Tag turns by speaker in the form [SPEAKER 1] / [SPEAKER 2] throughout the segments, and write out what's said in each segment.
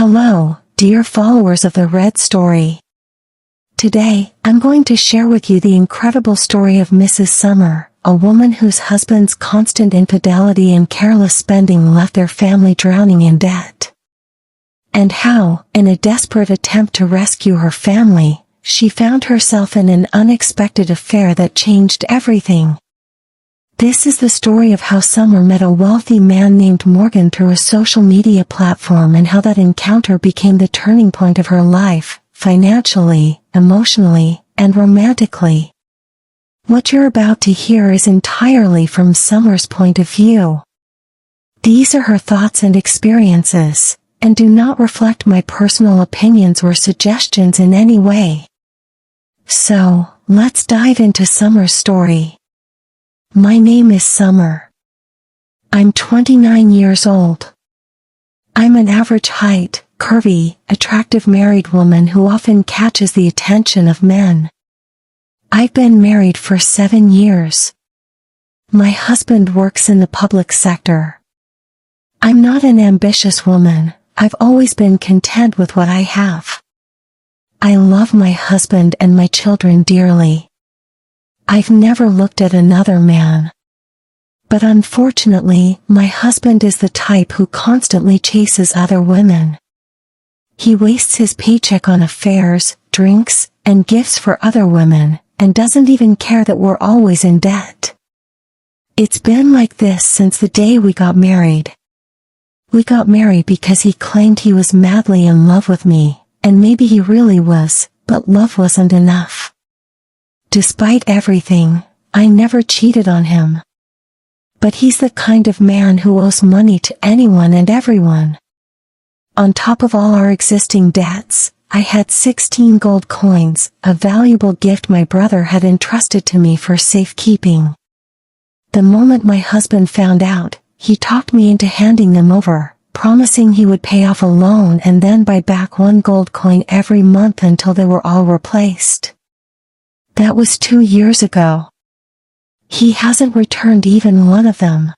[SPEAKER 1] Hello, dear followers of the Red Story. Today, I'm going to share with you the incredible story of Mrs. Summer, a woman whose husband's constant infidelity and careless spending left their family drowning in debt. And how, in a desperate attempt to rescue her family, she found herself in an unexpected affair that changed everything. This is the story of how Summer met a wealthy man named Morgan through a social media platform and how that encounter became the turning point of her life, financially, emotionally, and romantically. What you're about to hear is entirely from Summer's point of view. These are her thoughts and experiences, and do not reflect my personal opinions or suggestions in any way. So, let's dive into Summer's story. My name is Summer. I'm 29 years old. I'm an average height, curvy, attractive married woman who often catches the attention of men. I've been married for 7 years. My husband works in the public sector. I'm not an ambitious woman. I've always been content with what I have. I love my husband and my children dearly. I've never looked at another man. But unfortunately, my husband is the type who constantly chases other women. He wastes his paycheck on affairs, drinks, and gifts for other women, and doesn't even care that we're always in debt. It's been like this since the day we got married. We got married because he claimed he was madly in love with me, and maybe he really was, but love wasn't enough. Despite everything, I never cheated on him. But he's the kind of man who owes money to anyone and everyone. On top of all our existing debts, I had 16 gold coins, a valuable gift my brother had entrusted to me for safekeeping. The moment my husband found out, he talked me into handing them over, promising he would pay off a loan and then buy back 1 gold coin every month until they were all replaced. That was 2 years ago. He hasn't returned even one of them.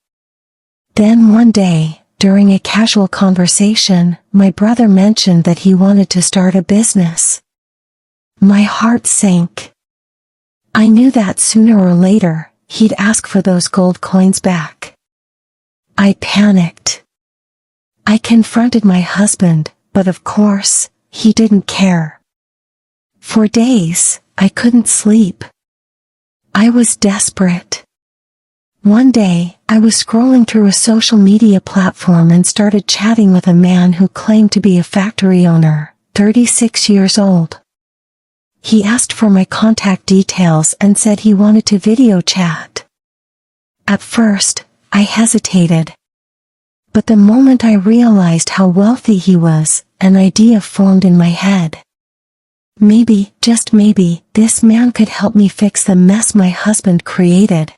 [SPEAKER 1] Then one day, during a casual conversation, my brother mentioned that he wanted to start a business. My heart sank. I knew that sooner or later, he'd ask for those gold coins back. I panicked. I confronted my husband, but of course, he didn't care. For days, I couldn't sleep. I was desperate. One day, I was scrolling through a social media platform and started chatting with a man who claimed to be a factory owner, 36 years old. He asked for my contact details and said he wanted to video chat. At first, I hesitated. But the moment I realized how wealthy he was, an idea formed in my head. Maybe, just maybe, this man could help me fix the mess my husband created.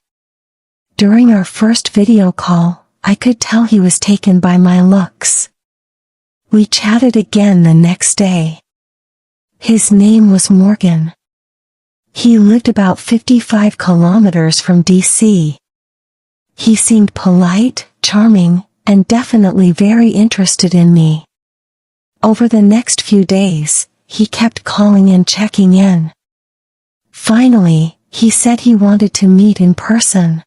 [SPEAKER 1] During our first video call, I could tell he was taken by my looks. We chatted again the next day. His name was Morgan. He lived about 55 kilometers from DC. He seemed polite, charming, and definitely very interested in me. Over the next few days, he kept calling and checking in. Finally, he said he wanted to meet in person.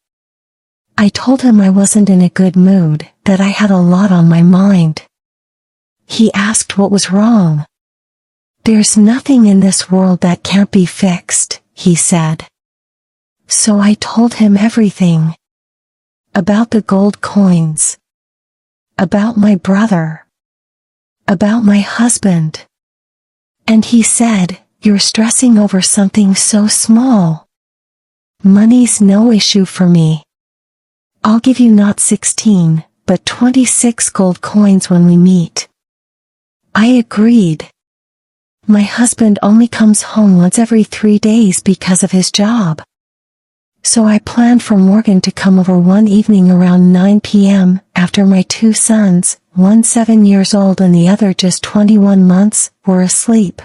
[SPEAKER 1] I told him I wasn't in a good mood, that I had a lot on my mind. He asked what was wrong. "There's nothing in this world that can't be fixed," he said. So I told him everything. About the gold coins. About my brother. About my husband. And he said, "You're stressing over something so small. Money's no issue for me. I'll give you not 16, but 26 gold coins when we meet." I agreed. My husband only comes home once every 3 days because of his job. So I planned for Morgan to come over one evening around 9 p.m. after my 2 sons, one 7 years old and the other just 21 months, were asleep.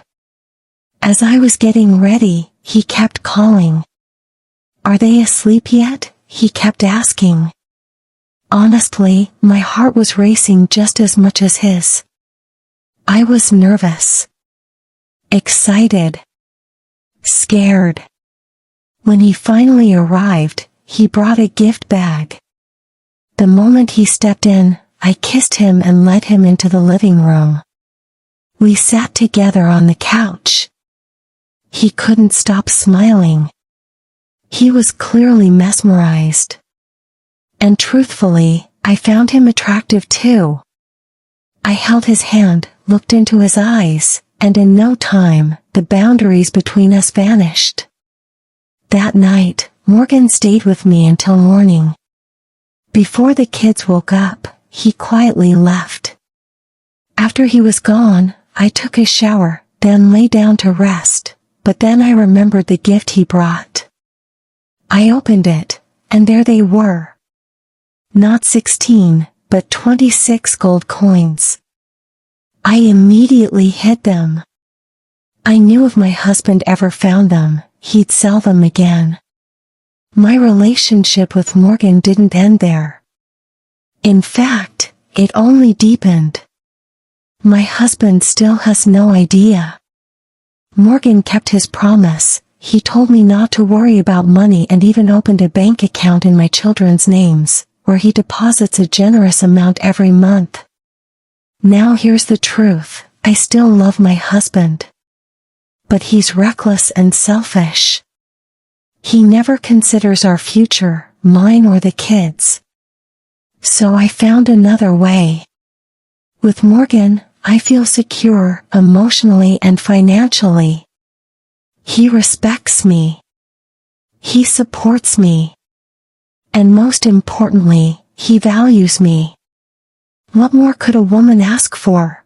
[SPEAKER 1] As I was getting ready, he kept calling. "Are they asleep yet?" he kept asking. Honestly, my heart was racing just as much as his. I was nervous, excited, scared. When he finally arrived, he brought a gift bag. The moment he stepped in, I kissed him and led him into the living room. We sat together on the couch. He couldn't stop smiling. He was clearly mesmerized. And truthfully, I found him attractive too. I held his hand, looked into his eyes, and in no time, the boundaries between us vanished. That night, Morgan stayed with me until morning. Before the kids woke up, he quietly left. After he was gone, I took a shower, then lay down to rest, but then I remembered the gift he brought. I opened it, and there they were. Not 16, but 26 gold coins. I immediately hid them. I knew if my husband ever found them, he'd sell them again. My relationship with Morgan didn't end there. In fact, it only deepened. My husband still has no idea. Morgan kept his promise. He told me not to worry about money and even opened a bank account in my children's names, where he deposits a generous amount every month. Now here's the truth. I still love my husband. But he's reckless and selfish. He never considers our future, mine or the kids. So I found another way. With Morgan, I feel secure, emotionally and financially. He respects me. He supports me. And most importantly, he values me. What more could a woman ask for?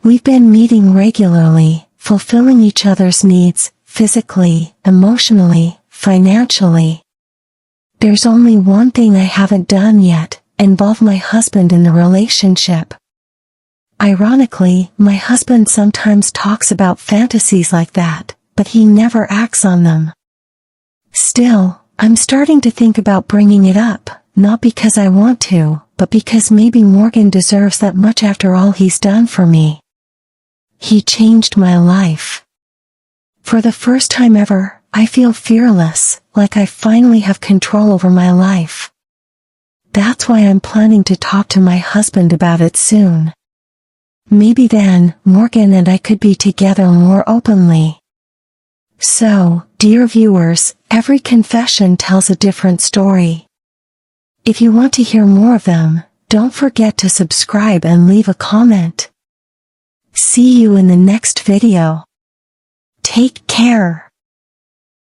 [SPEAKER 1] We've been meeting regularly, fulfilling each other's needs, physically, emotionally, financially. There's only one thing I haven't done yet, involve my husband in the relationship. Ironically, my husband sometimes talks about fantasies like that, but he never acts on them. Still, I'm starting to think about bringing it up, not because I want to, but because maybe Morgan deserves that much after all he's done for me. He changed my life. For the first time ever, I feel fearless, like I finally have control over my life. That's why I'm planning to talk to my husband about it soon. Maybe then, Morgan and I could be together more openly. So, dear viewers, every confession tells a different story. If you want to hear more of them, don't forget to subscribe and leave a comment. See you in the next video. Take care.